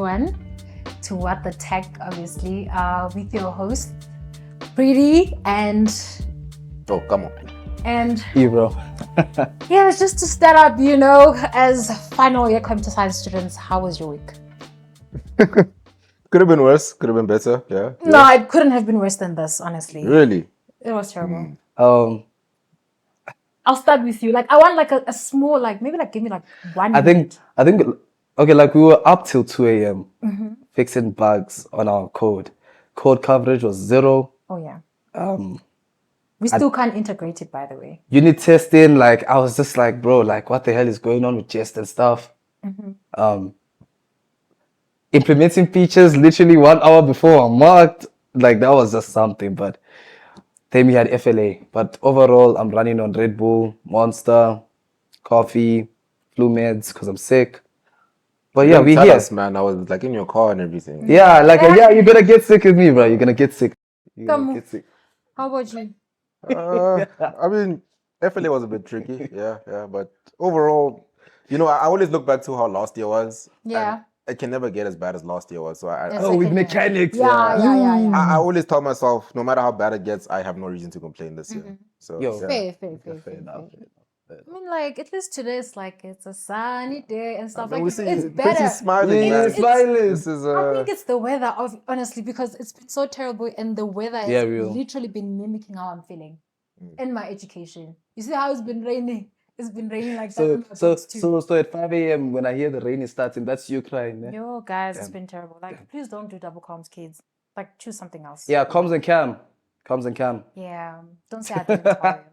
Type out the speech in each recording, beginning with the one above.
everyone to What the Tech, obviously, with your host, Pretty, and Oh, come on. You, bro. yeah, just to start up, as final year computer science students, how was your week? Could have been worse. Could have been better. Yeah. No, it couldn't have been worse than this, honestly. Really? It was terrible. I I'll start with you. Like, I want like a small, like maybe like give me like 1 think, minute. okay, like we were up till 2 a.m. Fixing bugs on our code. Code coverage was 0. Oh yeah. We still can't integrate it, by the way. Unit testing, like I was just like, bro, like what the hell is going on with Jest and stuff? Implementing features literally 1 hour before I'm marked, like that was just something. But then we had FLA. But overall, I'm running on Red Bull, Monster, coffee, flu meds because I'm sick. But yeah, we Tell here. us, man. I was like in your car and everything. Yeah, like you're gonna get sick with me, bro. You're gonna get sick. You're Come gonna on. get sick. How about you? I mean, FLA was a bit tricky. Yeah. But overall, I always look back to how last year was. Yeah. And it can never get as bad as last year was. So Yes. Oh, with Second year. mechanics. Yeah. I always tell myself, no matter how bad it gets, I have no reason to complain this year. So Yo. yeah. Fair enough. I mean, like, at least today it's like it's a sunny day and stuff. But Like, we it's see better. Pretty's smiling, Yeah, man. smiling. This is I think it's the weather, honestly, because it's been so terrible, and the weather has Yeah, real. literally been mimicking how I'm feeling in my education. You see how it's been raining? It's been raining like that in my books too. So at 5 a.m. when I hear the rain is starting, that's you crying. Eh? Yo, guys, it's been terrible. Like, please don't do double comms, kids. Like, choose something else. Yeah, comms and cam. Yeah, don't say I didn't tell you.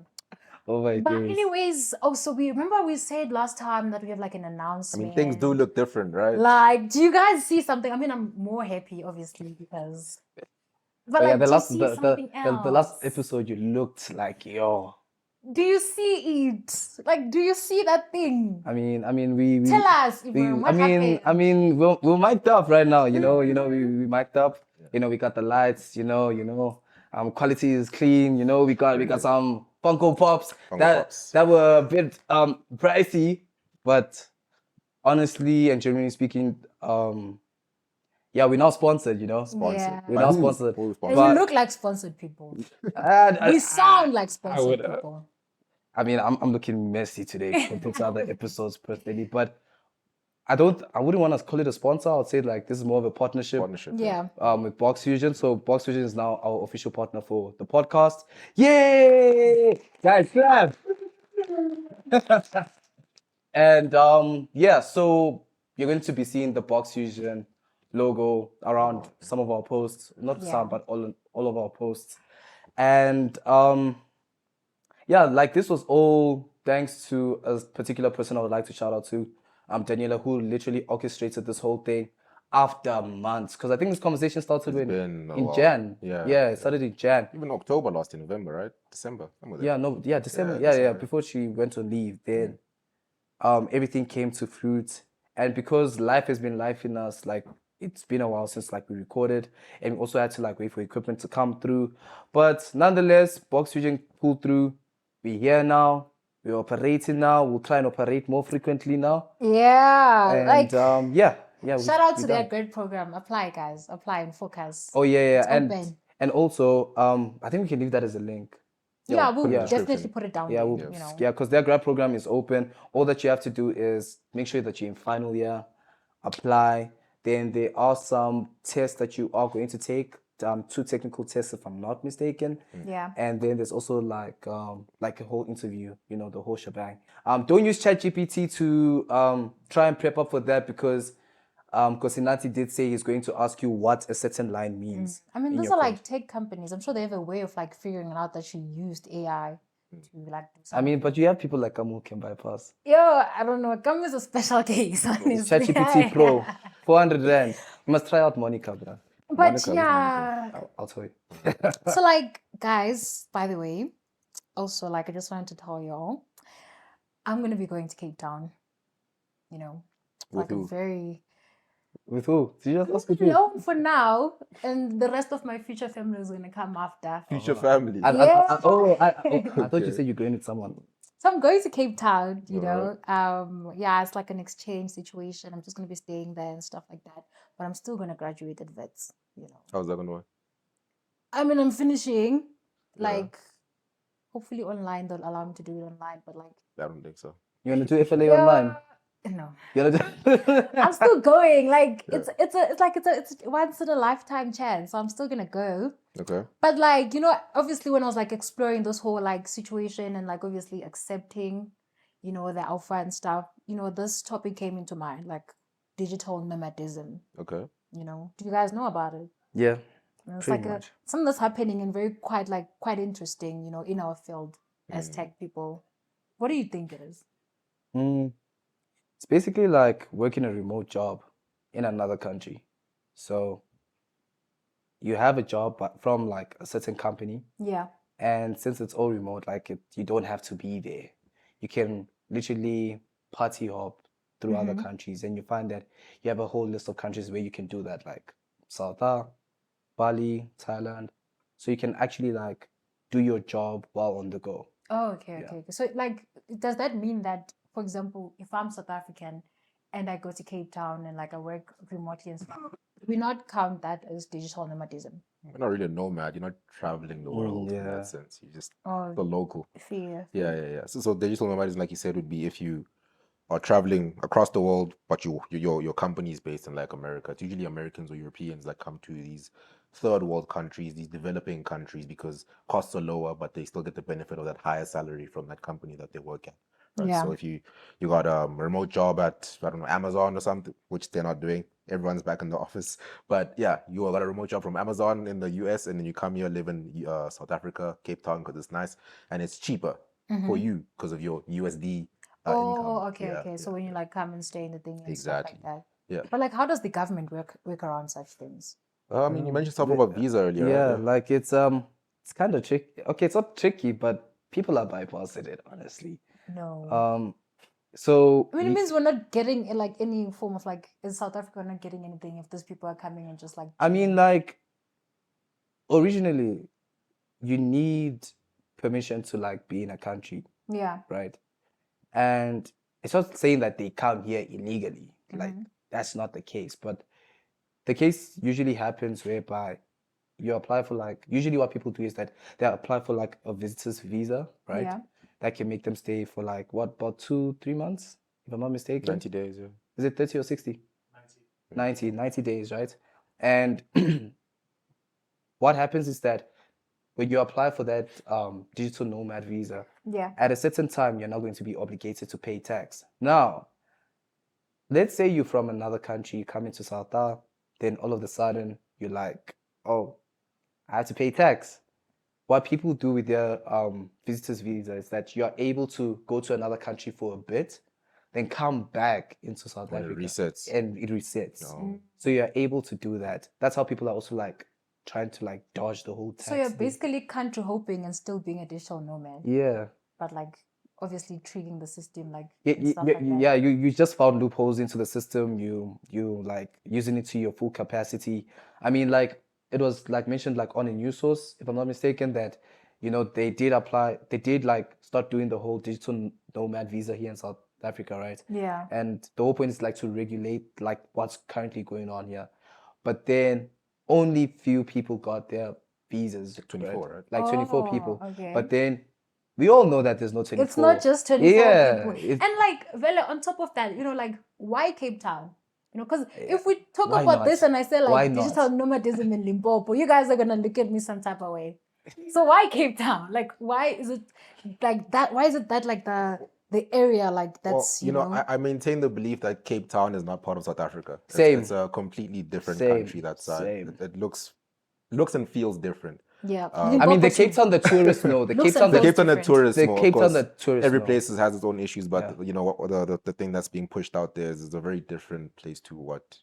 Oh my But days. anyways, also we said last time that we have like an I announcement. mean, things do look different, right? Like, do you guys see something? I mean, I'm more happy, obviously, because. But Oh, yeah, like, the do last you see something else? the last episode you looked like yo. Do you see it? Like, do you see that thing? I mean we Tell us, we, Ibrahim, what happened? we're mic'd up right now, we mic'd up. We got the lights, quality is clean, we got some Funko Pops that were a bit pricey, but honestly and genuinely speaking, yeah, we're now sponsored, Sponsored. Yeah. We're By now who? sponsored. Who is And sponsored? you look like sponsored people. And We sound like sponsored would, people. I mean, I'm looking messy today compared to other episodes personally, but I wouldn't want to call it a sponsor. I would say like this is more of a partnership. Yeah. With Boxfusion. So Boxfusion is now our official partner for the podcast. Yay! Guys, clap! And yeah, so you're going to be seeing the Boxfusion logo around some of our posts, not some, but all of our posts. And yeah, like this was all thanks to a particular person I would like to shout out to, Daniela, who literally orchestrated this whole thing after months. Because I think this conversation started in Jan. Yeah. It started in Jan. Even October last year, November, right? December. December. Yeah, Yeah, before she went on leave. Then everything came to fruit. And because life has been life in us, like it's been a while since like we recorded, and we also had to like wait for equipment to come through. But nonetheless, Boxfusion pulled through. We're here now. We're operating now. We'll try and operate more frequently now. Yeah. And Like, yeah. shout out to their Grad Program. Apply, guys. Apply and focus. Oh yeah. It's open. And also, I think we can leave that as a link. Yeah, we'll definitely put it down there. Because their grad program is open. All that you have to do is make sure that you're in final year, apply. Then there are some tests that you are going to take. 2 technical tests, if I'm not mistaken. Yeah. And then there's also like a whole interview, the whole shebang. Don't use ChatGPT to try and prep up for that because Kosinati did say he's going to ask you what a certain line means. I mean, those are like tech companies. I'm sure they have a way of like figuring out that you used AI to like do something. I mean, but you have people like Kamu who can bypass. Yo, I don't know. Kamu is a special case, honestly. ChatGPT Pro, 400 Rand. You must try out Monica, bro. But Monica, yeah. I'll tell you. So like, guys, by the way, also like I just wanted to tell y'all, I'm gonna be going to Cape Town. With who? With who? Did you just ask with who? No, for now, and the rest of my future family is gonna come after. Future family. I thought you said you're going with someone. So I'm going to Cape Town, Alright. yeah, it's like an exchange situation. I'm just gonna be staying there and stuff like that. but I'm still gonna graduate at Wits. You know, How's that gonna work? I mean, I'm finishing, Yeah. like, hopefully online. They'll allow me to do it online, but like, I don't think so. You want to do FLA online? no. You want to I'm still going. Like Yeah. it's once in a lifetime chance. So I'm still gonna go. Okay. But like, you know, obviously when I was like exploring this whole like situation and like obviously accepting, you know, the alpha and stuff, you know, this topic came into mind, like digital nomadism. Okay. You know, do you guys know about it? Yeah, And it's pretty like much. something that's happening and very quite interesting, you know, in our field as Mm. tech people. What do you think it is? It's basically like working a remote job in another country. So you have a job from like a certain company, Yeah. and since it's all remote, you don't have to be there. You can literally party hop through other countries, and you find that you have a whole list of countries where you can do that, like South Africa, Bali, Thailand. So you can actually like do your job while on the go. Oh, okay, Yeah. okay, okay. So, like, does that mean that, for example, if I'm South African and I go to Cape Town and like I work remotely and stuff, we not count that as digital nomadism? You're not really a nomad. You're not traveling the world in yeah. that sense. You're just Oh, the local. fair. Yeah. So digital nomadism, like you said, would be if you are traveling across the world, but your company is based in like America. It's usually Americans or Europeans that come to these third world countries, these developing countries, because costs are lower, but they still get the benefit of that higher salary from that company that they work at. Right. Yeah. So if you got a remote job at, I don't know, Amazon or something, which they're not doing, everyone's back in the office. But yeah, you got a remote job from Amazon in the US, and then you come here, live in South Africa, Cape Town, because it's nice and it's cheaper for you because of your USD income. Oh, okay, Yeah, okay. So when you like come and stay in the thing and Exactly. stuff like that. Yeah. But like, how does the government work around such things? I mean, you mentioned something about visa earlier, Yeah, right? like it's kind of tricky. Okay, it's not tricky, but people are bypassing it, honestly. No. So I mean, it means we're not getting like any form of like, is South Africa not getting anything if those people are coming and just like. I mean, like originally, you need permission to like be in a country, Yeah. right? And it's not saying that they come here illegally. Like that's not the case. But the case usually happens whereby you apply for like, usually what people do is that they apply for like a visitor's visa, right? Yeah. That can make them stay for like what, about 2-3 months, if I'm not mistaken. 90 days, yeah. Is it 30 or 60? 90 days, right? And what happens is that when you apply for that digital nomad visa, Yeah. at a certain time, you're not going to be obligated to pay tax. Now, let's say you're from another country, you come into South Africa, then all of a sudden you're like, oh, I have to pay tax. What people do with their visitor's visa is that you are able to go to another country for a bit, then come back into South When it Africa. resets. And it resets. No. So you're able to do that. That's how people are also like trying to like dodge the whole tax. So you're thing. basically country hopping and still being a digital nomad. Yeah. But like obviously treating the system like Yeah, and stuff like that. you just found loopholes into the system. You like using it to your full capacity. I mean, like it was like mentioned like on a news source, if I'm not mistaken, that you know they did like start doing the whole digital nomad visa here in South Africa, right? Yeah. And the whole point is like to regulate like what's currently going on here. But then only few people got their visas. 24, right? Like 24 people. Okay. But then we all know that there's no 24. It's not just 24 Yeah, people. And like, well, on top of that, you know, like, why Cape Town? You know, because if we talk Why about not? this and I say Why like not? digital nomadism in Limpopo, you guys are gonna look at me some type of way. So why Cape Town? Like, why is it like that? Why is it that like the area like that's Well, you know, I maintain the belief that Cape Town is not part of South Africa. Same. It's a completely different Same. country. That side. Same. It looks and feels different. yeah. I mean, the Limpopo Cape too. Town, the tourists know. The Looks Cape Town, and The the Cape Town different. tourists, The know, of Cape Town, course, the tourists every know. place has its own issues, but Yeah. you know what the thing that's being pushed out there is a very different place to what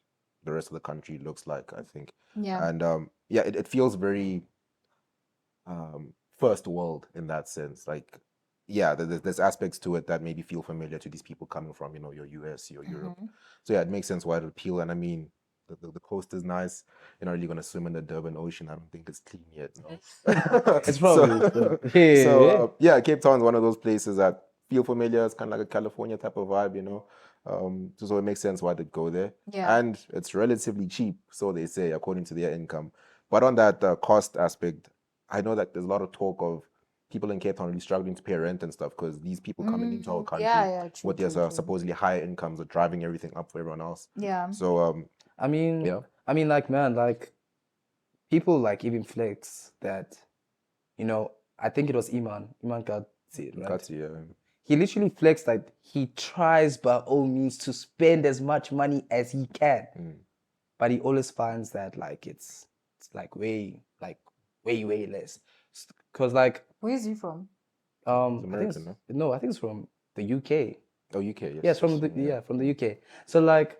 the rest of the country looks like, I think. Yeah. And yeah, it feels very first world in that sense. Like, yeah, there's aspects to it that maybe feel familiar to these people coming from, you know, your US, your Europe. So yeah, it makes sense why it would appeal. And I mean, the coast is nice. You're not really gonna swim in the Durban Ocean. I don't think it's clean yet. No. It's probably So yeah, Cape Town is one of those places that feel familiar. It's kind of like a California type of vibe, you know. So it makes sense why they go there. Yeah. And it's relatively cheap, so they say, according to their income. But on that cost aspect, I know that there's a lot of talk of people in Cape Town really struggling to pay rent and stuff because these people coming into our country Yeah, true, with their true. supposedly higher incomes are driving everything up for everyone else. Yeah. So I mean, Yeah. like, man, like people like even flex that, I think it was Iman Katsi, right? Katsi, yeah. He literally flexed that he tries by all means to spend as much money as he can, but he always finds that like it's like way less. Because like Where is he from? American, I think it's from the UK. Oh, UK, yes. Yes, from the UK. So like,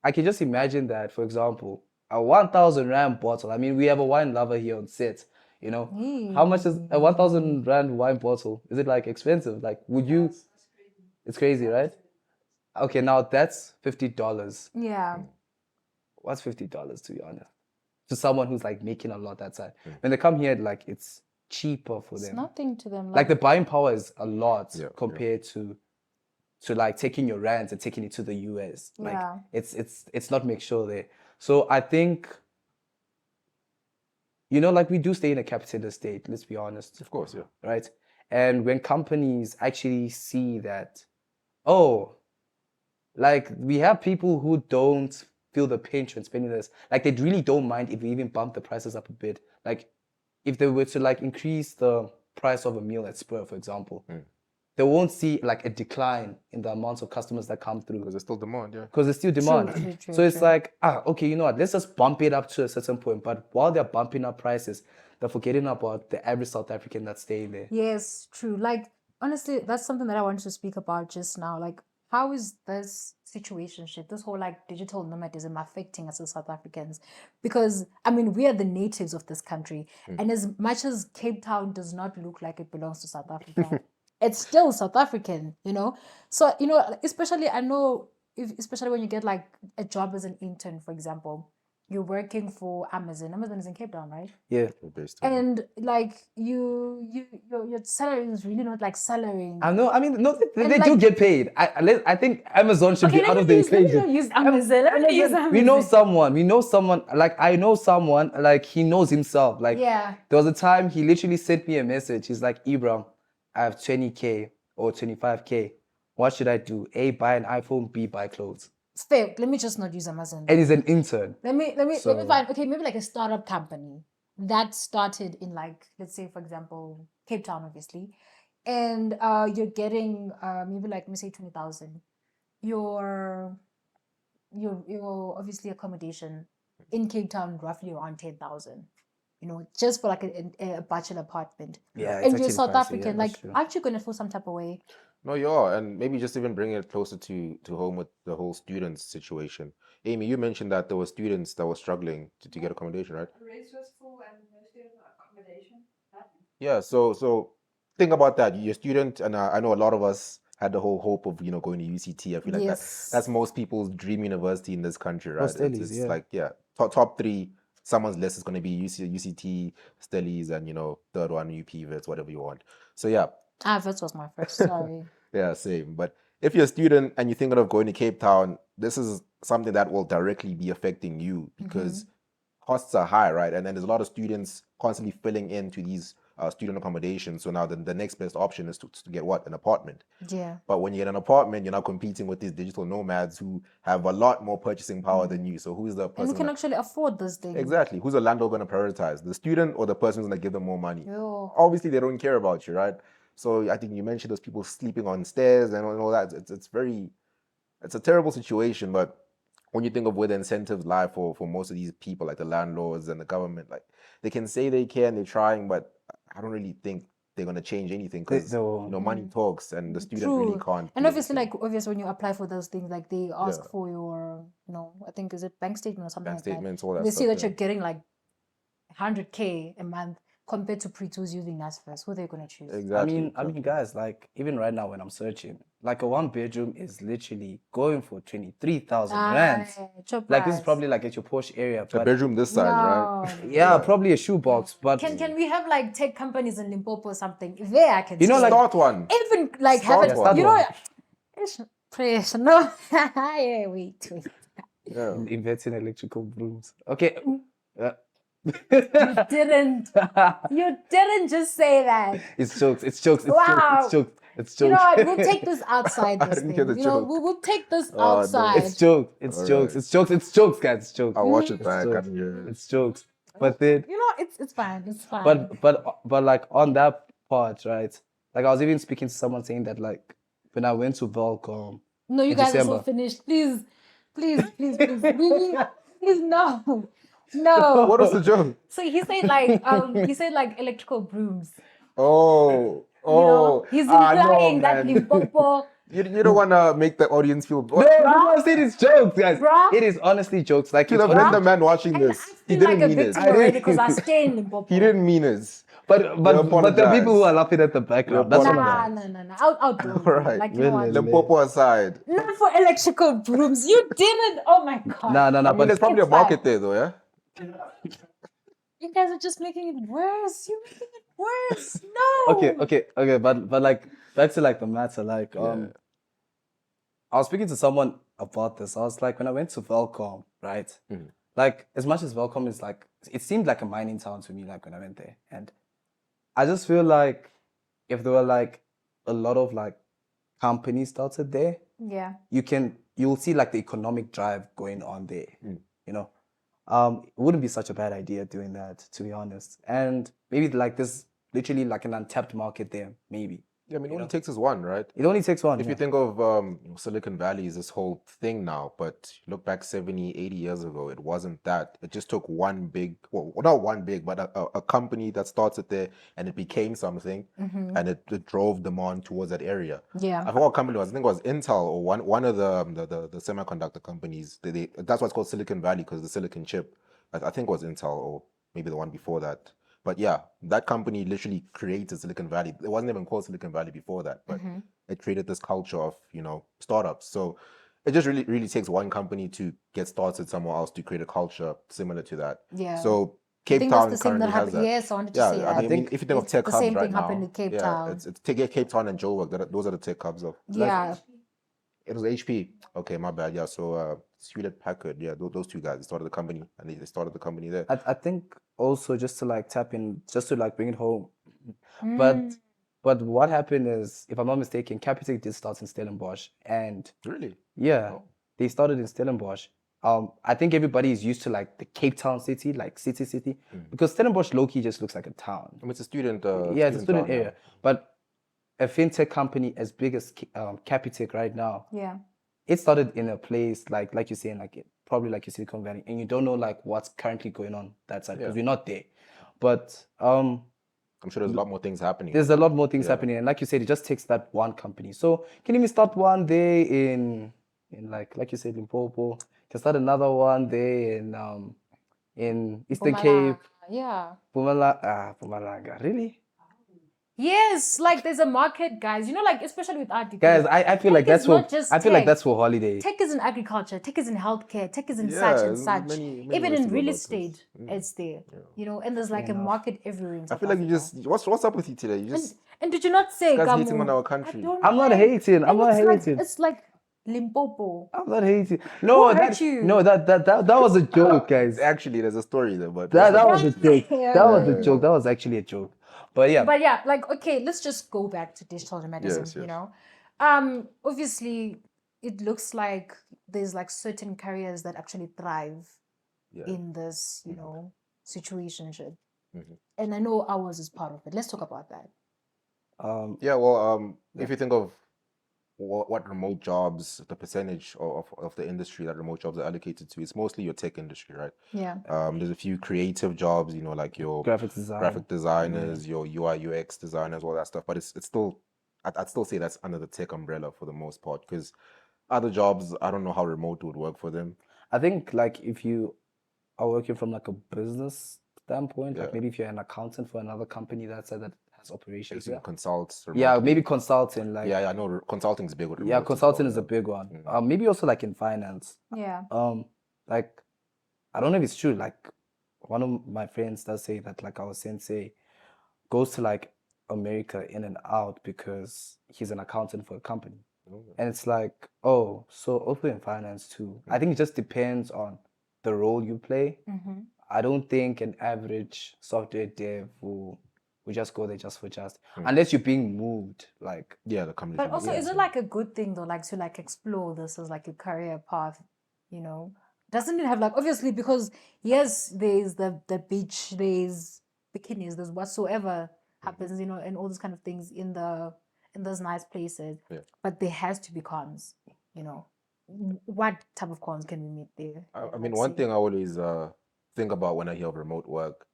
I can just imagine that, for example, a 1,000 rand bottle. I mean, we have a wine lover here on set. How much is a 1,000 rand wine bottle? Is it like expensive? Like, would you? It's crazy, right? Okay, now that's $50. Yeah. What's $50 to be honest? To someone who's like making a lot that side. When they come here, like it's cheaper for It's them. nothing to them. Like the buying power is a lot Yeah, compared to like taking your rands and taking it to the US. Like Yeah. it's not make sure there. So I think, like we do stay in a capitalist state, let's be honest. Of course, yeah. Right? And when companies actually see that, oh, like we have people who don't feel the pinch when spending this, like they really don't mind if we even bump the prices up a bit. Like if they were to like increase the price of a meal at Spur, for example, they won't see like a decline in the amounts of customers that come through. Because there's still demand, yeah. Because there's still demand. True, So it's like, okay, you know what? Let's just bump it up to a certain point. But while they're bumping up prices, they're forgetting about the average South African that's staying there. Yes, true. Like, honestly, that's something that I wanted to speak about just now. Like, how is this situationship, this whole like digital nomadism affecting us as South Africans? Because, I mean, we are the natives of this country. And as much as Cape Town does not look like it belongs to South Africa, it's still South African, So, especially I know, especially when you get like a job as an intern, for example, you're working for Amazon. Amazon is in Cape Town, right? Yeah. And like your salary is really not like salary. I know. I mean, no, they like, do get paid. I think Amazon should be out of the equation. Let me use Amazon. Let me use Amazon. We know someone. Like I know someone. Like he knows himself. Like yeah. There was a time he literally sent me a message. He's like, Ibram, I have 20K or 25K. What should I do? A, buy an iPhone. B, buy clothes. Fair. Let me just not use Amazon. And he's an intern. Let me find, okay, maybe like a startup company that started in like, let's say, for example, Cape Town, obviously. And you're getting maybe like, let me say 20,000. Your obviously accommodation in Cape Town, roughly around 10,000. Just for like a bachelor apartment. Yeah. And you're South African, like, aren't you going to feel some type of way? No, you are. And maybe just even bring it closer to home with the whole students situation. Amy, you mentioned that there were students that were struggling to get accommodation, right? Rates was full and no student accommodation. Yeah, so think about that. You're a student, and I know a lot of us had the whole hope of going to UCT. I feel like that's most people's dream university in this country, right? It's like top three. Someone's list is going to be UCT, Stellies, and third one UP, Wits, whatever you want. So yeah. Wits was my first. Sorry. Yeah, same. But if you're a student and you're thinking of going to Cape Town, this is something that will directly be affecting you because costs are high, right? And then there's a lot of students constantly filling into these student accommodations. So now the next best option is to get what? An apartment. Yeah. But when you get an apartment, you're now competing with these digital nomads who have a lot more purchasing power than you. So who's the person? And who can actually afford this thing? Exactly. Who's the landlord going to prioritize? The student or the person who's going to give them more money? Yo. Obviously, they don't care about you, right? So I think you mentioned those people sleeping on stairs and all that. It's a terrible situation. But when you think of where the incentives lie for most of these people, like the landlords and the government, like they can say they can, they're trying, but I don't really think they're going to change anything because money talks and the student really can't. And obviously, when you apply for those things, like they ask for your, I think is it bank statement or something like statements, that. all that they stuff, see that you're getting like 100K a month compared to Pre2's using NASFAS. Who are they going to choose? Exactly. I mean, guys, like even right now when I'm searching, like a 1-bedroom is literally going for 23,000 rand. Like this is probably like at your Porsche area. A bedroom this size, right? Yeah, probably a shoebox. But can we have like tech companies in Limpopo or something? There I can like start one. Even like have it. Pressure. No. Yeah, wait. Yeah. Inventing electrical brooms. Okay. You didn't. You didn't just say that. It's jokes. It's jokes. It's jokes. It's Wow. jokes. It's You know jokes. what? We'll take this outside I this didn't hear thing. the You know, joke. we'll take this Oh, no. outside. It's jokes. It's All jokes. right. It's jokes. It's jokes, guys. It's jokes. I'll watch it It's back. I jokes. didn't hear it. It's jokes. But then, You know, it's fine. It's fine. but like on that part, right? Like I was even speaking to someone saying that like when I went to Volcom No, you in guys are December. so finished. Please, please, please, please, please, please, no, no. What was the joke? So he said like electrical brooms. Oh, You know, oh. he's no, implying that man. Limpopo. You don't want to make the audience feel. No, I said it's jokes, guys. Bruh. It is honestly jokes. Like To it's the honestly, vendor man watching And I this, he feel like didn't a mean it. victim already because I stay in Limpopo. He didn't mean it. but You the people who apologize. are laughing at the background. That's what I'm apologize. saying. Nah. I'll do it. Alright. Like, you know what? Really? Limpopo aside. Not for electrical brooms. You didn't. Oh my god. No. I mean, But there's probably a it's fine. market there, though, yeah? You guys are just making it worse. You're making it worse. No. okay. But like back to like the matter. Like Yeah. I was speaking to someone about this. I was like, when I went to Velcom, right? Mhm. Like as much as Velcom is like, it seemed like a mining town to me. Like when I went there, and I just feel like if there were like a lot of like companies started there, Yeah. you'll see like the economic drive going on there. Mm. You know, it wouldn't be such a bad idea doing that, to be honest. And maybe like there's literally like an untapped market there, maybe. Yeah, I mean, it You only know? takes us one, right? It only takes one. If you think of Silicon Valley is this whole thing now, but look back 70, 80 years ago, it wasn't that. It just took one big, well, not one big, but a company that started there and it became something and it drove demand towards that area. Yeah. I forgot what company it was. I think it was Intel or one of the semiconductor companies. That's what's called Silicon Valley because the silicon chip. I think it was Intel or maybe the one before that. But yeah, that company literally created Silicon Valley. It wasn't even called Silicon Valley before that, but it created this culture of, startups. So it just really, really takes one company to get started somewhere else to create a culture similar to that. Yeah. So I Cape think Town that's the same currently that has happened. that. Yes, I wanted to Yeah, say I that. mean, if you think of It's tech the hubs same right thing now, happened in Cape yeah, Town. it's Cape Town and Joburg. Those are the tech hubs of. Yeah. It was HP. Okay, my bad. Yeah, so Hewlett Packard. Yeah, those two guys started the company, and they started the company there. I think also just to like tap in, just to like bring it home. But what happened is, if I'm not mistaken, Capitec did start in Stellenbosch, and Really? yeah, Oh. they started in Stellenbosch. I think everybody is used to like the Cape Town city, like city, because Stellenbosch low-key just looks like a town. I mean, it's a student. Yeah, it's a student town, yeah. area, but a fintech company as big as Capitec right now, Yeah. it started in a place like you're saying, like probably like your Silicon Valley, and you don't know like what's currently going on that side because Yeah. we're not there. But I'm sure there's a lot more things happening. there's a lot more things Yeah. happening, and like you said, it just takes that one company. So can you start one day in like you said, Limpopo? Can start another one day in Eastern Mpumalanga, Cape, Yeah. Mpumalanga. Really? Yes, like there's a market, guys. You know, like especially with our degree. Guys, I feel like Tech that's is for not just I feel like tech. that's for holiday. Tech is in agriculture, tech is in healthcare, tech is in Yeah, such and there's such. many Even ways to in go real about this. estate, it's there. Yeah. You know, and there's like a enough. market everywhere in I South feel like you Africa. just what's up with you today? You just And did you not say, guys hating on Gamu? our country. I don't I'm not like- hating. I'm and not it's like- hating. It's like Limpopo. I'm not hating. No, Who hurt that you? no, that was a joke, guys. actually there's a story there, but That that's was a joke. Yeah. That was a joke. That was actually a joke. But yeah, But yeah, like okay, let's just go back to digital nomadism. Yes, You yes. know, obviously, it looks like there's like certain careers that actually thrive yeah. in this, you know, situationship. Mhm. And I know ours is part of it. Let's talk about that. Yeah, well, if you think of what remote jobs, the percentage of the industry that remote jobs are allocated to, it's mostly your tech industry, right? Yeah. There's a few creative jobs, you know, like your graphic design. graphic designers, your UI UX designers, all that stuff. But it's still, I'd still say that's under the tech umbrella for the most part, because other jobs, I don't know how remote would work for them. I think like if you are working from like a business standpoint, like Yeah. maybe if you're an accountant for another company that has operations. Basically consults. Yeah, remotely. maybe consulting. Like Yeah, I know consulting is big with yeah, remote as consulting well, is a yeah. big one. Mm. Maybe also like in finance. Yeah. Like I don't know if it's true. Like one of my friends does say that like our sensei goes to like America in and out because he's an accountant for a company. And it's like, oh, so also in finance too. I think it just depends on the role you play. I don't think an average software dev will just go there just for just, unless you're being moved. Like, Yeah, the company. But also, is it like a good thing though, like to like explore this as like a career path, you know? Doesn't it have like obviously because yes, there's the beach, there's bikinis, there's whatsoever happens, you know, and all those kind of things in those nice places. Yeah. But there has to be cons, you know. What type of cons can we meet there? I mean, one thing I always think about when I hear of remote work,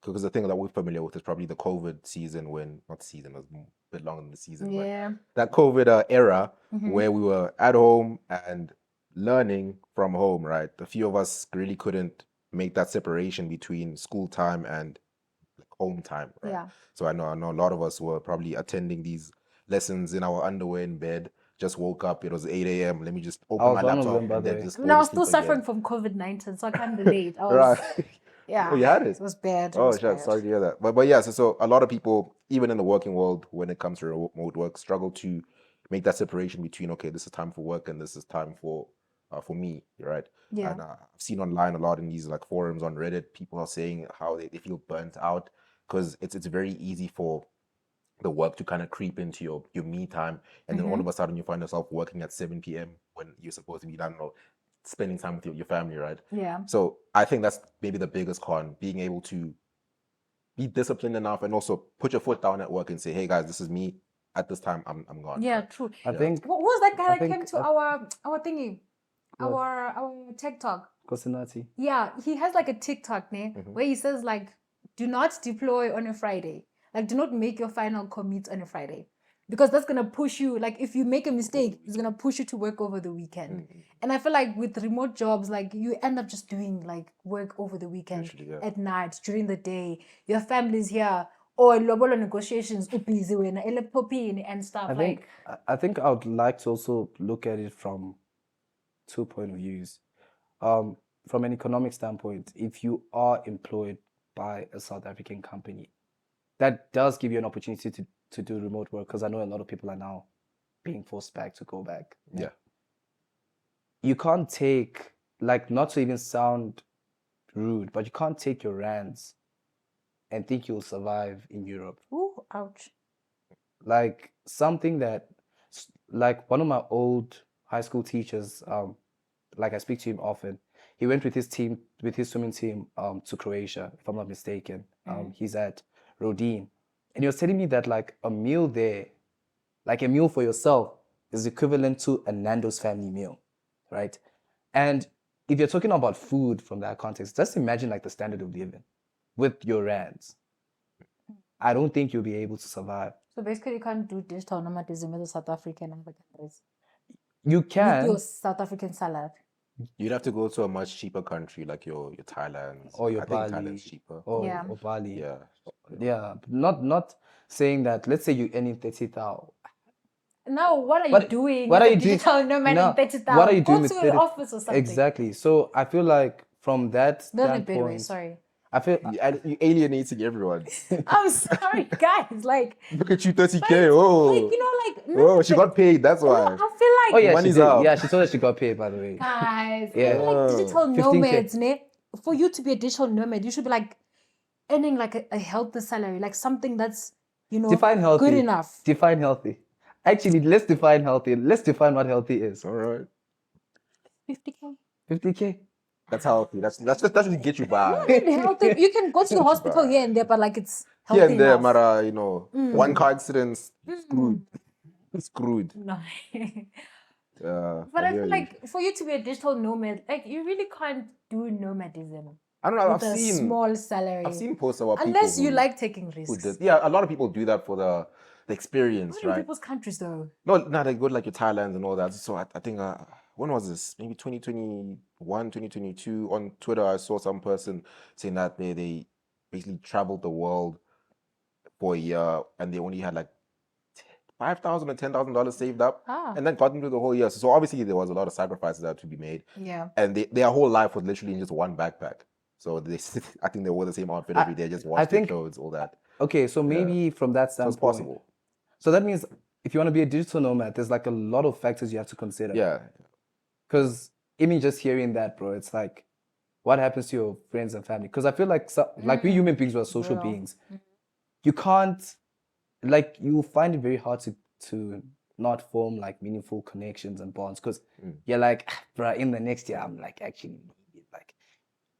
because the thing that we're familiar with is probably the COVID season when, not season, it was a bit longer than the season, Yeah. but that COVID era where we were at home and learning from home, right? A few of us really couldn't make that separation between school time and like home time, right? Yeah. So I know a lot of us were probably attending these lessons in our underwear in bed. Just woke up, it was 8 a.m. Let me just open my was one of laptop them, by and the then way. just I go mean, I to was still sleep again. suffering from COVID-19, so I can't relate. I was, Right. yeah. Oh, you had it? It was bad. It Oh, was sure. bad. Sorry to hear that. But yeah, so a lot of people, even in the working world, when it comes to remote work, struggle to make that separation between, okay, this is time for work and this is time for me, right? Yeah. And I've seen online a lot in these like forums on Reddit, people are saying how they feel burnt out because it's very easy for the work to kind of creep into your me time, and then all of a sudden you find yourself working at 7 p.m. when you're supposed to be, I don't know, spending time with your family, right? Yeah. So I think that's maybe the biggest con, being able to be disciplined enough and also put your foot down at work and say, hey guys, this is me. At this time, I'm gone. Yeah, right? true. I think What was that guy I that came think- to our thingy, What? our TikTok? Kosinati. Yeah, he has like a TikTok name where he says like, do not deploy on a Friday. Like, do not make your final commit on a Friday, because that's gonna push you. Like, if you make a mistake, it's gonna push you to work over the weekend. And I feel like with remote jobs, like you end up just doing like work over the weekend, Usually, yeah. at night, during the day. Your family's here, or lobolo negotiations, busy and stuff. I think I would like to also look at it from 2 point of views. From an economic standpoint, if you are employed by a South African company, that does give you an opportunity to do remote work, because I know a lot of people are now being forced back to go back. Yeah. You can't take, like, not to even sound rude, but you can't take your rands and think you'll survive in Europe. Ooh, ouch. Like something that, like one of my old high school teachers, like I speak to him often. He went with his team, with his swimming team, to Croatia, if I'm not mistaken. He's at Rodin, and he was telling me that like a meal there, like a meal for yourself, is equivalent to a Nando's family meal, right? And if you're talking about food from that context, just imagine like the standard of living with your rands. I don't think you'll be able to survive. So basically, you can't do digital nomadism as a South African and other countries. You With can, your South African salad. You'd have to go to a much cheaper country like your Thailand. or your I think Bali, Thailand's cheaper. Yeah. or Bali. Yeah. Yeah, not saying that. Let's say you earning 30,000. Now, what are you What- doing what as are a you doing- digital nomad No, in 30,000? what are you doing Go with to 30 an office or something. Exactly. So I feel like from that Not in a bad way, standpoint, sorry. I feel You alienating everyone. I'm sorry, guys. Like, Look at you, 30K. like, Oh, you know, like, oh, she got paid. That's no, why. I feel like, oh yeah, she Money's did. up. Yeah, she told us she got paid, by the way. guys, Yeah. I feel like digital 15K. nomads, ne? For you to be a digital nomad, you should be like earning like a healthy salary, like something that's, you know, Define healthy. good enough. Define healthy. Actually, let's define healthy. Let's define what healthy is. All right. 50K. 50K. That's healthy. That's just get you by. Healthy. You can go to the hospital Bye. here and there, but like it's healthy Here and there, enough. Mara, you know, one car accident, screwed. Screwed. No. But But I feel like for you to be a digital nomad, like you really can't do nomadism I don't know. with a small salary. I've seen posts about Unless people you who- like taking who risks. did. Yeah, a lot of people do that for the experience, Not in right? people's countries though. No, they go like your Thailand and all that. So I think when was this? Maybe 2021, 2022. On Twitter, I saw some person saying that they basically traveled the world for a year and they only had like $5,000 or $10,000 saved up, Ah. and then got into the whole year. So obviously there was a lot of sacrifices that had to be made, Yeah. and their whole life was literally in just one backpack. So I think they wore the same outfit every day, just washed their think- clothes, all that. Okay, so maybe from that So standpoint. it's possible. So that means if you want to be a digital nomad, there's like a lot of factors you have to consider. Yeah. Because even just hearing that, bro, it's like, what happens to your friends and family? Because I feel like like we human beings, we're social Real. beings. You can't, like, you find it very hard to not form like meaningful connections and bonds. Because you're like, bro, in the next year, I'm like actually like,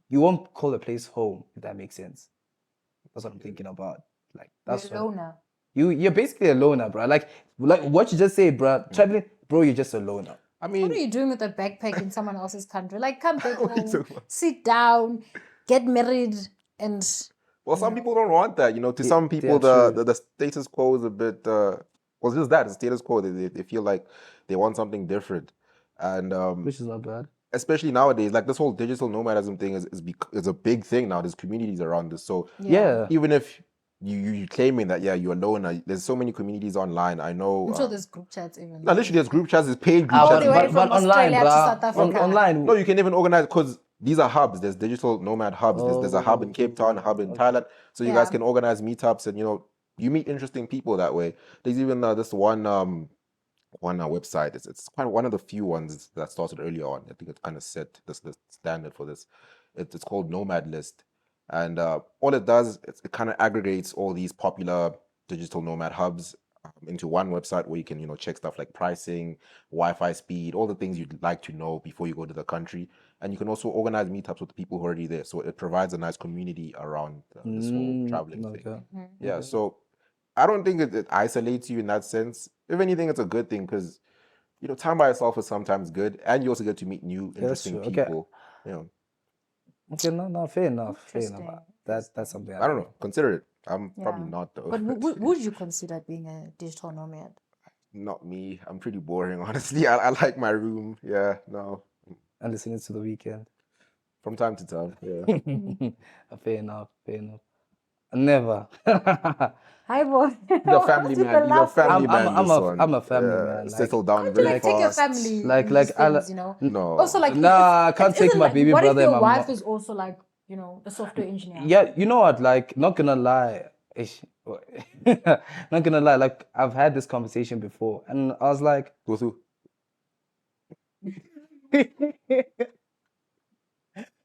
you won't call the place home, if that makes sense. That's what I'm thinking about. Like, that's You're a loner. you're basically a loner, bro. Like what you just said, bro. Traveling, bro, you're just a loner. I What mean, are you doing with a backpack in someone else's country? Like, come back What are you home, talking about? sit down, get married, and well, some people don't want that. You know, to Yeah, some people, yeah, the status quo is a bit. Well, just that, the status quo. They feel like they want something different, and Which is not bad. especially nowadays, like this whole digital nomadism thing is a big thing now. There's communities around this, so Yeah. even if you claiming that you're alone, there's so many communities online. I know. I'm sure there's group chats even. No, literally, there's group chats, there's paid group All chats. the way from online, Australia to bruh. South Africa. Online. No, you can even organize because these are hubs. There's digital nomad hubs. There's a hub in Cape Town, a hub in Thailand. So you guys Yeah. can organize meetups, and you meet interesting people that way. There's even this one website. It's quite one of the few ones that started early on. I think it kind of set the standard for this. It's called Nomad List, and all it does is it kind of aggregates all these popular digital nomad hubs into one website where you can check stuff like pricing, Wi-Fi speed, all the things you'd like to know before you go to the country. And you can also organize meetups with the people who are already there. So it provides a nice community around this whole traveling thing. Okay. Yeah, so I don't think it isolates you in that sense. If anything, it's a good thing because time by yourself is sometimes good, and you also get to meet new, that's interesting true. Okay. people. Okay, no, fair enough. Fair enough. Interesting. That's something I don't know. Consider it. I'm probably Yeah. not though. But would you consider being a digital nomad? Not me. I'm pretty boring, honestly. I like my room. Yeah, no. And listening to the weekend. From time to time. Yeah. Fair enough. Fair enough. Never. Hi, boy. He's a family man. He's a family man. I'm a family man. Settle Like, down Can't you very like take your fast. family Like- in like, these I things, you know? No. Also, like, Nah, I can't take isn't my like, baby what brother if and your my wife mom. is also like, a software engineer? Yeah, you know what? Like, not gonna lie. Not gonna lie. Like, I've had this conversation before, and I was like, Go through.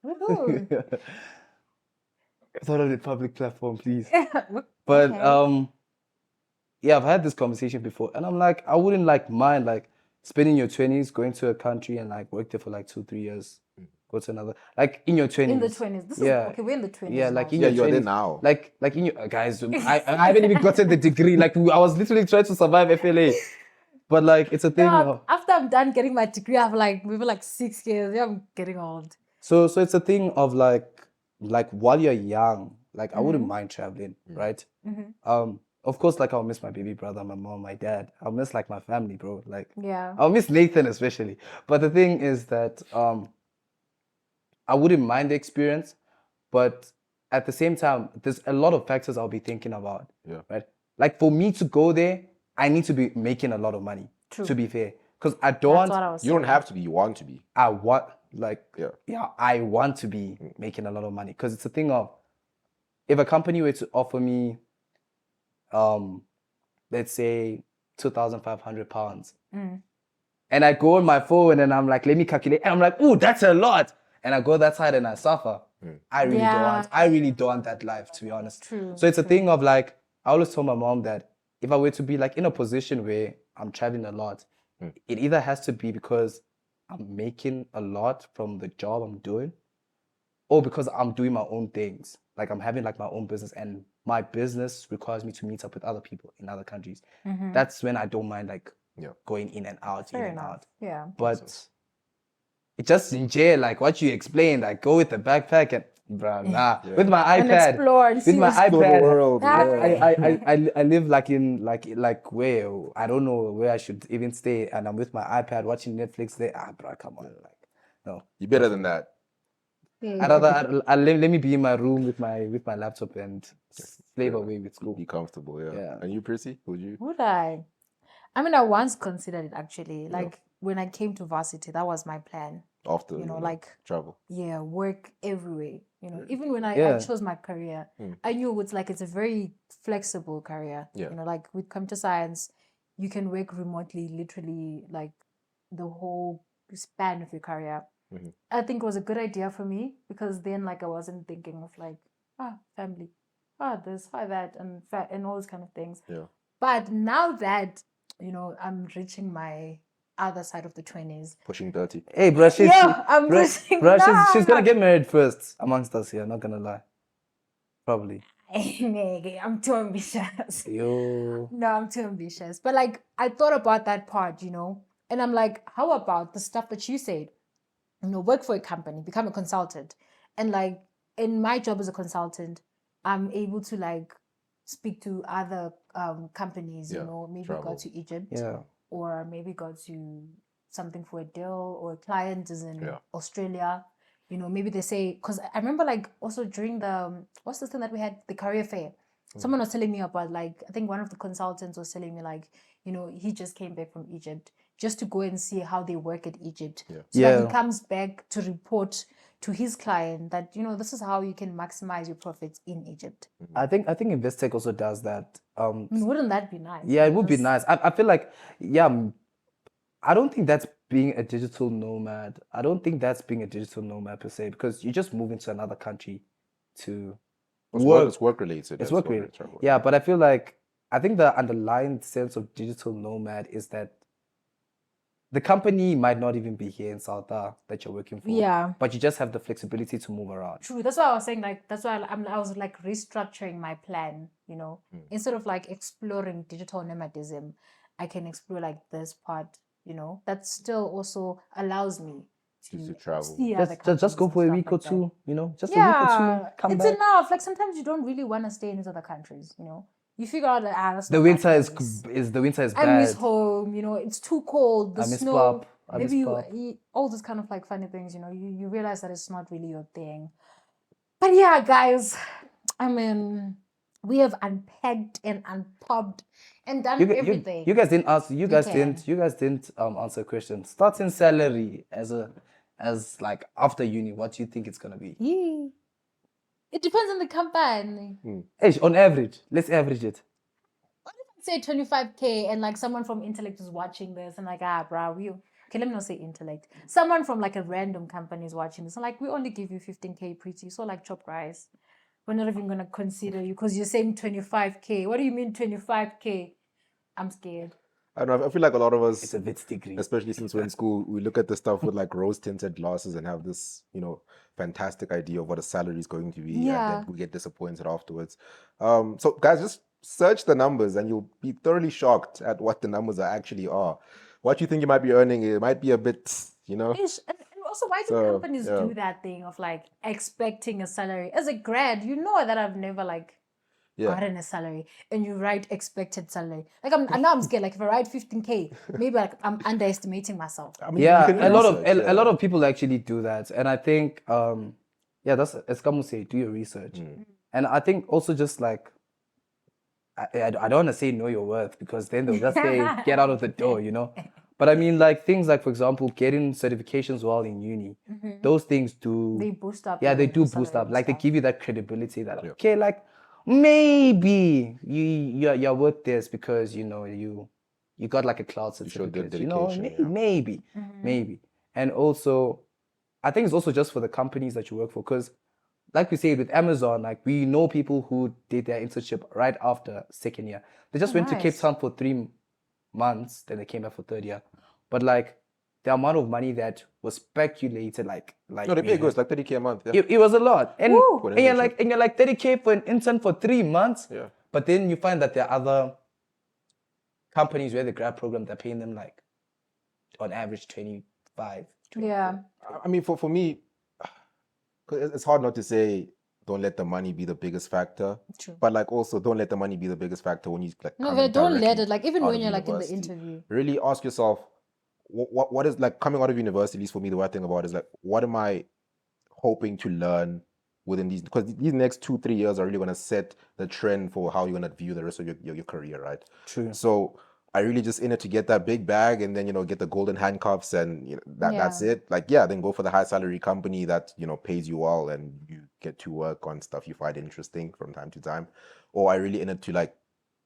Ooh. It's not on a public platform, please. But Okay. yeah, I've had this conversation before, and I'm like, I wouldn't like mind like spending your 20s going to a country and like work there for like 2-3 years, go to another, like in your 20s. In the 20s. This Yeah. is okay. We're in the 20s. Yeah, now, like in so- your you're there 20s. now. Like in your guys, I haven't even gotten the degree. Like I was literally trying to survive FLA, but like it's a thing. Dog, after I'm done getting my degree, I have like maybe like 6 years. Yeah, I'm getting old. So it's a thing of like while you're young, like I wouldn't mind traveling, right? Of course, like I'll miss my baby brother, my mom, my dad. I'll miss like my family, bro. Like Yeah. I'll miss Nathan especially. But the thing is that I wouldn't mind the experience, but at the same time, there's a lot of factors I'll be thinking about. Yeah. Right? Like for me to go there, I need to be making a lot of money. True. To be fair. Because I That's don't what I was You don't saying. have to be. You want to be. I want like Yeah. I want to be making a lot of money because it's a thing of if a company were to offer me let's say £2,500 and I go on my phone and I'm like, let me calculate, and I'm like, oh, that's a lot, and I go that side and I suffer. I really don't want that life, to be honest. True, So it's a thing of like, I always told my mom that if I were to be like in a position where I'm traveling a lot, it either has to be because I'm making a lot from the job I'm doing, or because I'm doing my own things. Like I'm having like my own business and my business requires me to meet up with other people in other countries. That's when I don't mind like going in and out, Fair in and enough. out. Yeah. But it just in jail, like what you explained, like go with the backpack and bruh, nah. With my And iPad. explore and With see my what's- Explore the iPad. world. I live like in like where I don't know where I should even stay, and I'm with my iPad watching Netflix there. Bruh, come on, like no. You're better than that. I'd rather let me be in my room with my laptop and slave away with school. Be comfortable. Yeah. And you, Prissy? Would you? Would I? I mean, I once considered it actually. Like when I came to varsity, that was my plan. After like travel. Yeah, work everywhere. Even when I chose my career, I knew it's a very flexible career. Yeah. Like with computer science, you can work remotely, literally like the whole span of your career. I think it was a good idea for me because then like I wasn't thinking of like family, this, that, and all those kind of things. Yeah. But now that I'm reaching my other side of the 20s. Pushing 30. Hey, bro, I'm pushing. she's gonna get married first amongst us here. Not gonna lie, probably. I'm too ambitious. Yo. No, I'm too ambitious. But like I thought about that part, and I'm like, how about the stuff that you said? Work for a company, become a consultant. And like in my job as a consultant, I'm able to like speak to other companies, maybe travel. go to Egypt Yeah. or maybe go to something for a deal, or a client is in Australia. Maybe they say, because I remember like also during the, what's the thing that we had, the career fair, someone was telling me about like, I think one of the consultants was telling me like, he just came back from Egypt just to go and see how they work at Egypt. So that he comes back to report to his client that, this is how you can maximize your profits in Egypt. I think Investec also does that. Wouldn't that be nice? Yeah, it would be nice. I feel like, I don't think that's being a digital nomad. I don't think that's being a digital nomad per se, because you just move into another country to work. It's work related. It's work related. Yeah, but I feel like, I think the underlying sense of digital nomad is that the company might not even be here in South Africa that you're working for. Yeah. But you just have the flexibility to move around. True. That's why I was saying, like, that's why I was like restructuring my plan, instead of like exploring digital nomadism, I can explore like this part, that still also allows me to travel. see Just go for a week or two, just a week or two, come it's back. enough. Like sometimes you don't really want to stay in these other countries, You figure out that that's the not winter my is place. the winter is I bad. miss home, it's too cold. The I miss snow. pop. I miss Maybe pop. all those kind of like funny things, you realize that it's not really your thing. But yeah, guys, I mean, we have unpacked and unpopped and done everything. You guys didn't answer. You guys didn't answer a question. Starting salary as like after uni, what do you think it's gonna be? Yeah. It depends on the company. Hey, on average, let's average it. What if I say 25K and like someone from Intellect is watching this and like, bro, okay, let me not say Intellect. Someone from like a random company is watching this and like, we only give you 15K pretty, so like chop rice. We're not even gonna consider you because you're saying 25K. What do you mean 25K? I'm scared. I don't know. I feel like a lot of us, It's a Wits degree, especially since we're in school, we look at the stuff with like rose-tinted glasses and have this, fantastic idea of what a salary is going to be, and then we get disappointed afterwards. So guys, just search the numbers, and you'll be thoroughly shocked at what the numbers actually are. What you think you might be earning, it might be a bit, And also, why do companies do that thing of like expecting a salary? As a grad, you know that I've never like gotten a salary, and you write expected salary. Like I'm scared. Like if I write 15K, maybe like I'm underestimating myself. I mean, a lot of people actually do that, and I think that's as Kamu say, do your research, and I think also just like I don't want to say know your worth, because then they'll just say get out of the door, But I mean, like things like, for example, getting certifications while in uni, those things They boost up. Yeah, they do boost up. Like they give you that credibility that okay, like maybe you're worth this because you got like a cloud certificate. Maybe. And also, I think it's also just for the companies that you work for, because like we said with Amazon, like we know people who did their internship right after second year. They just went to Cape Town for 3 months, then they came back for third year. But like the amount of money that was speculated, like no, the pay goes like 30K a month. Yeah. It was a lot, and you're like 30K for an intern for 3 months. Yeah. But then you find that there are other companies where the grad program, they're paying them like on average 25. 24. Yeah. I mean, for me, it's hard not to say don't let the money be the biggest factor. True. But like also don't let the money be the biggest factor when you like. No, but don't let it, like even when you're like in the interview. Really ask yourself, what is like coming out of university, at least for me, the right thing about it is like, what am I hoping to learn within these, because these next 2-3 years are really going to set the trend for how you're going to view the rest of your career, right? True. So I really just in it to get that big bag and then, get the golden handcuffs and that's it. Like, then go for the high salary company that, pays you well and you get to work on stuff you find interesting from time to time. Or I really in it to like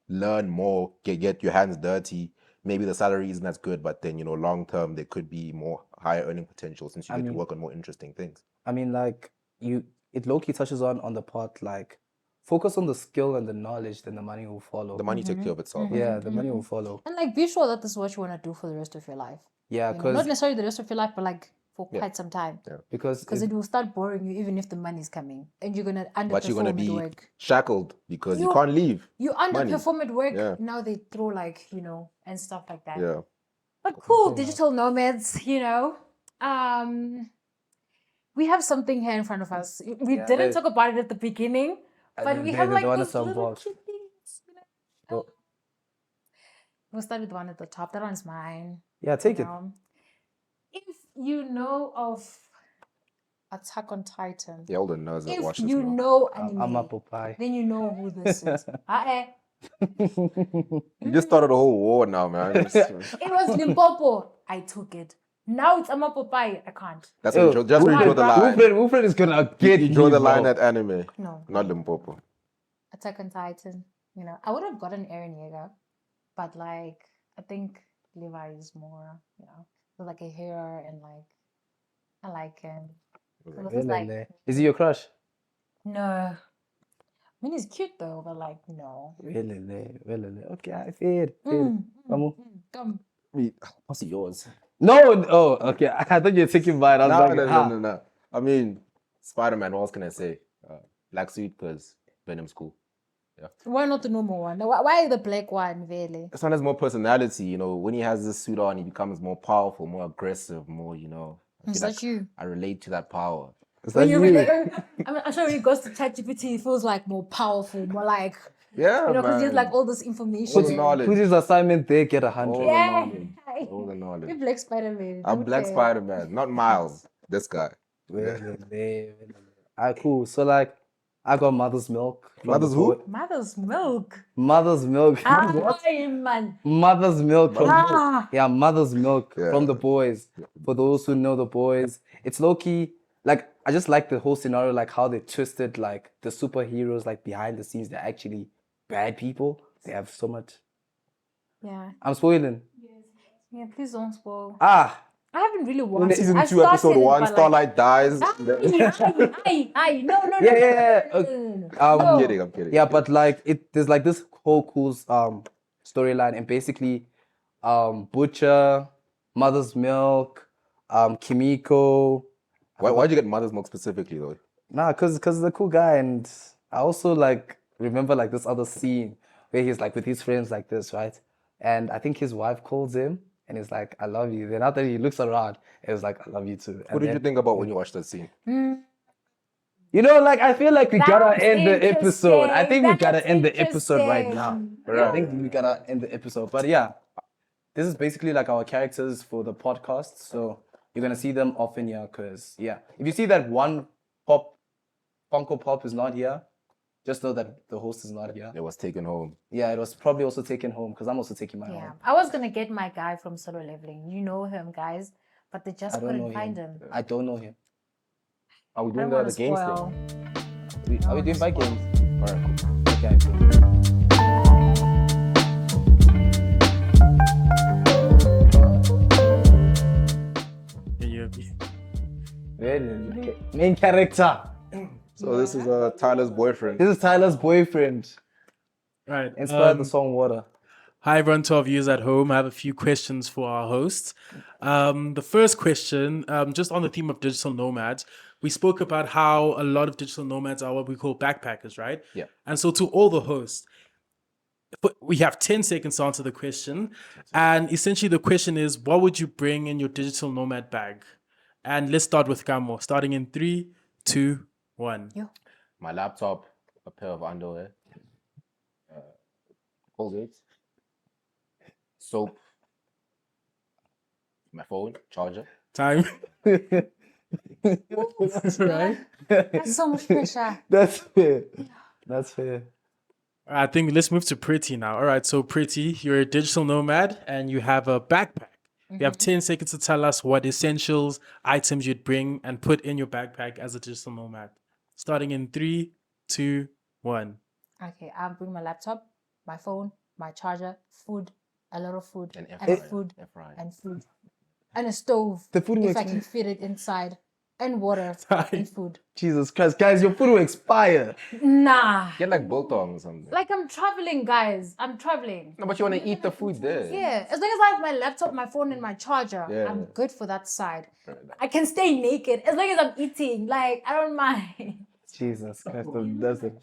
learn more, get your hands dirty maybe the salary isn't as good, but then long term there could be more higher earning potential since you I get to mean- work on more interesting things. I mean, like it low-key touches on the part like focus on the skill and the knowledge, then the money will follow. The money takes care of itself. Yeah, the money will follow. And like, be sure that this is what you want to do for the rest of your life. Yeah, Not because necessarily the rest of your life, but like for quite some time. because Because it will start boring you even if the money's coming, and you're gonna But you're gonna underperform at be work. shackled because you You- can't leave. You money. underperform at work. Yeah. Now they throw like and stuff like that. Yeah. But cool, digital nomads. We have something here in front of us. We Yeah, didn't talk about it at the beginning, but we have the like one those that's on little box. cute things. So, We'll start with the one at the top. That one's mine. yeah, take it. If you know of Attack on Titan, Yeah, all the nerds that watch if this you now. know anime, I'm a Popeye. then you know who this is. You just started a whole war now, man. It was Limpopo. I took it. Now it's Amapopai. I can't. That's when you just when you draw the line. Wilfred is gonna get You draw me, the line bro. at anime, No. not Limpopo. Attack on Titan. I would have gotten Eren Yeager, but like I think Levi is more, like a hero, and like I like him. So this is like Is he your crush? no. I mean he's cute though, but like no. Really. Okay, I feel. Come. What's yours? No, oh, okay. I thought you were taking mine. I was like, No. I mean, Spider-Man. What else can I say? Black suit because Venom's cool. Yeah. Why not the normal one? Why the black one, really? This one has more personality. When he has this suit on, he becomes more powerful, more aggressive, more. I Is feel that you? I relate to that power. Is When that you you? I'm sure when he goes to ChatGPT, he feels like more powerful, more like Yeah, because he has man. like all this information. All the knowledge. Put his assignment there, get 100. All Yeah. the knowledge. All the knowledge. You're Black Spider-Man. I'm Black Spider-Man, not Miles. This guy. Cool. So like, I got Mother's Milk. from Mother's the who? poet. Mother's milk. Mother's Milk. Ay, man. Mother's Milk from Ah. Mother's Milk Yeah. from The Boys. For those who know The Boys, it's low key. Like I just like the whole scenario, like how they twisted like the superheroes, like behind the scenes, they're actually bad people. They have so much. Yeah. I'm spoiling. Yeah, please don't spoil. Ah, I haven't really watched it. Season I 2, episode started it, 1, but, like, Starlight dies. Aye, no. Yeah. No. I'm kidding. yeah, but like there's like this whole cool storyline, and basically, Butcher, Mother's Milk, Kimiko. Why'd you get Mother's Milk specifically, though? Nah, cause he's a cool guy, and I also like remember like this other scene where he's like with his friends like this, right? And I think his wife calls him and he's like, "I love you." Then after he looks around, it was like, "I love you too." What did you think about when you watched that scene? Like I feel like we gotta That's end the episode. I think we interesting. gotta end the episode right now. Interesting. I think we gotta end the episode. But yeah, this is basically like our characters for the podcast. So you're gonna see them often here, cause yeah, if you see that one Funko Pop is not here, just know that the host is not here. It was taken home. Yeah, it was probably also taken home because I'm also taking mine Yeah, home. I was gonna get my guy from Solo Leveling. You know him, guys, but they just I don't know couldn't find him. I don't know him. Are we I doing don't want the to games spoil. thing? Are we doing bike games? All right, cool. Okay, cool. Main character. So this is Tyler's boyfriend. This is Tyler's boyfriend. Right. Inspired the song Water. Hi, everyone, to our viewers at home. I have a few questions for our hosts. The first question, just on the theme of digital nomads, we spoke about how a lot of digital nomads are what we call backpackers, right? Yeah. And so to all the hosts, we have 10 seconds to answer the question. And essentially the question is, what would you bring in your digital nomad bag? And let's start with Gamo, starting in 3, 2, 1. My laptop, a pair of underwear, Colgate, soap, my phone, charger. Time. Right? That's so much pressure. That's fair. That's fair. I think let's move to Pretty now. All right, so Pretty, you're a digital nomad and you have a backpack. You have 10 seconds to tell us what essentials, items you'd bring and put in your backpack as a digital nomad. Starting in 3, 2, 1. Okay, I'll bring my laptop, my phone, my charger, food, a lot of food An air and fryer, food air fryer. and food and a stove. The food will if I can expire. fit it inside, and water Time. and food. Jesus Christ, guys, your food will expire. Nah, Get like biltong or something. like I'm traveling, guys. I'm traveling. No, but you want to eat the food there. Yeah, as long as I have my laptop, my phone, and my charger, Yeah. I'm good for that side. Fair enough. I can stay naked as long as I'm eating. Like I don't mind. Jesus Christ, that's it.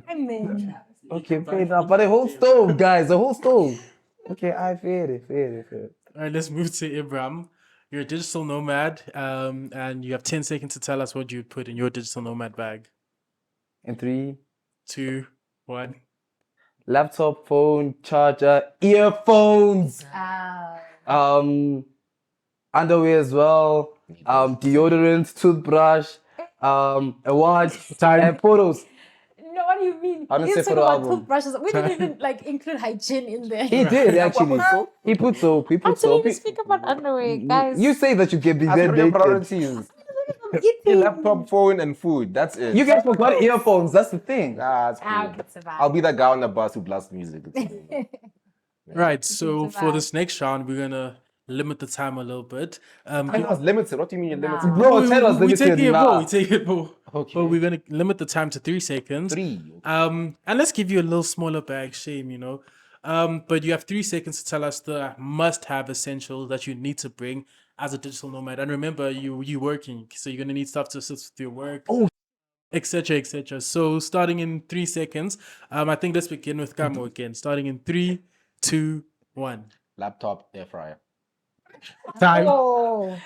I mean, Okay, fair enough. But the whole stove, guys, the whole stove. Okay, I feel it. All right, let's move to Ibram. You're a digital nomad, and you have 10 seconds to tell us what you put in your digital nomad bag. In 3, 2, 1. laptop, phone, charger, earphones, underwear as well, deodorant, toothbrush, a watch, and photos. no, what do you mean? I don't You say talking photo about album. toothbrushes. We didn't even like include hygiene in there. He did actually. He put soap. He I put didn't soap. even speak about underwear, guys. You say that you can be As there for your naked. priorities. I'm Your eating. laptop, phone, and food. That's it. You guys forgot earphones. That's the thing. Nah, it's Ah, cool. it's a vibe. I'll be that guy on the bus who blasts music. It's fine. Right, so It's a for vibe. this next round, we're going to limit the time a little bit. I was limited. What do you mean you're limited? Nah. Bro, tell us we limited take it now. more. We take it more. Okay. But we're going to limit the time to 3 seconds. 3. And let's give you a little smaller bag, shame, you know. But you have 3 seconds to tell us the must-have essentials that you need to bring as a digital nomad. And remember, you working, so you're gonna need stuff to assist with your work, etc., etc. So starting in 3 seconds, I think let's begin with Gamo again. Starting in 3, 2, 1. Laptop, air fryer. Time. Oh,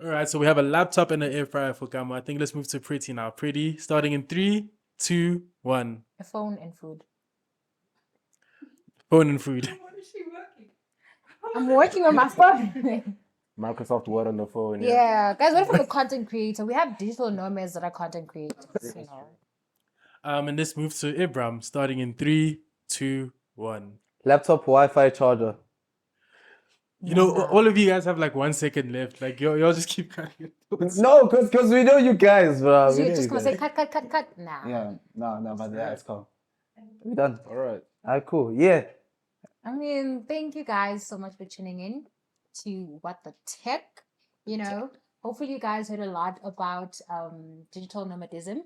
All right, so we have a laptop and an air fryer for Gamo. I think let's move to Pretty now. Pretty, starting in 3, 2, 1. a phone and food. Phone and food. What is she working? I'm working on my phone. Microsoft Word on the phone. Yeah, guys, what if I'm a content creator? We have digital nomads that are content creators, you know. And let's move to Ibram, starting in 3, 2, 1. Laptop, Wi-Fi, charger. You know, all of you guys have like 1 second left. Like, y'all just keep cutting it. No, cause we know you guys, bro. So We you're know just you gonna say guys. cut. Nah. Yeah, no, but yeah, it's cool. We done. All right. Alright, cool. Yeah. I mean, thank you guys so much for tuning in to What the Tech. You know, hopefully you guys heard a lot about digital nomadism.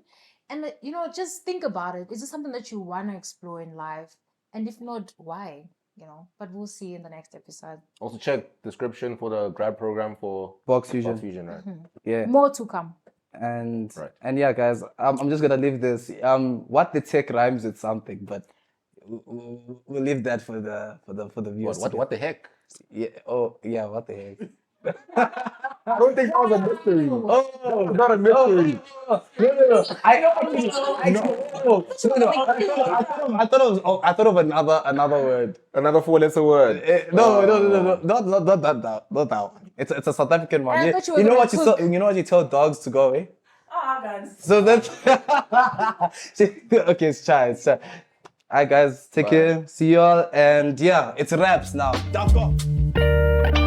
And, you know, just think about it. Is this something that you want to explore in life? And if not, why? You know, but we'll see in the next episode. Also check description for the grad program for Boxfusion. Boxfusion, right? Yeah. More to come. And Right. and yeah, guys, I'm just gonna leave this. What the tech rhymes with something, but we'll leave that for the viewers. What the heck? Yeah. Oh yeah. What the heck? I don't think that was a mystery. Oh, It's not a mystery. no. I know what you. I thought of another word. Another 4-letter word. No, not that one. It's a South African one. I You, thought you were you know gonna what cook. you know what you tell dogs to go away. Ah, guys. So that's okay. It's try. Alright, guys, take care. See y'all, and yeah, it's wraps now. Duck off.